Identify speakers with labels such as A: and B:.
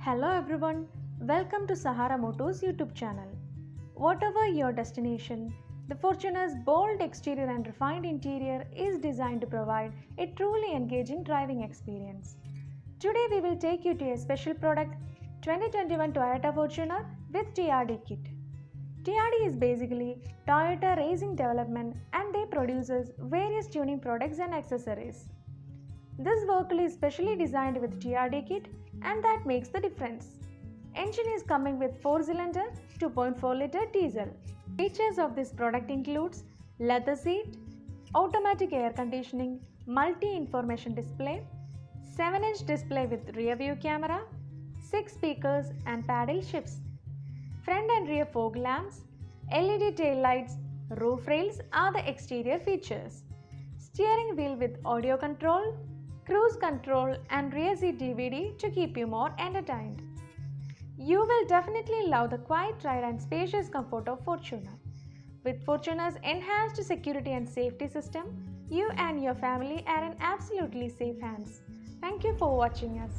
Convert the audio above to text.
A: Hello everyone, welcome to Sahara Motors YouTube channel. Whatever your destination, the Fortuner's bold exterior and refined interior is designed to provide a truly engaging driving experience. Today we will take you to a special product, 2021 Toyota Fortuner with TRD kit. TRD is basically Toyota Racing Development and they produces various tuning products and accessories. This vehicle is specially designed with TRD kit and that makes the difference. Engine is coming with 4-cylinder 2.4-liter diesel. Features of this product includes leather seat, automatic air conditioning, multi-information display, 7-inch display with rear view camera, 6 speakers and paddle shifts. Front and rear fog lamps, LED tail lights, roof rails are the exterior features. Steering wheel with audio control, cruise control and rear seat DVD to keep you more entertained. You will definitely love the quiet ride and spacious comfort of Fortuner. With Fortuner's enhanced security and safety system, you and your family are in absolutely safe hands. Thank you for watching us.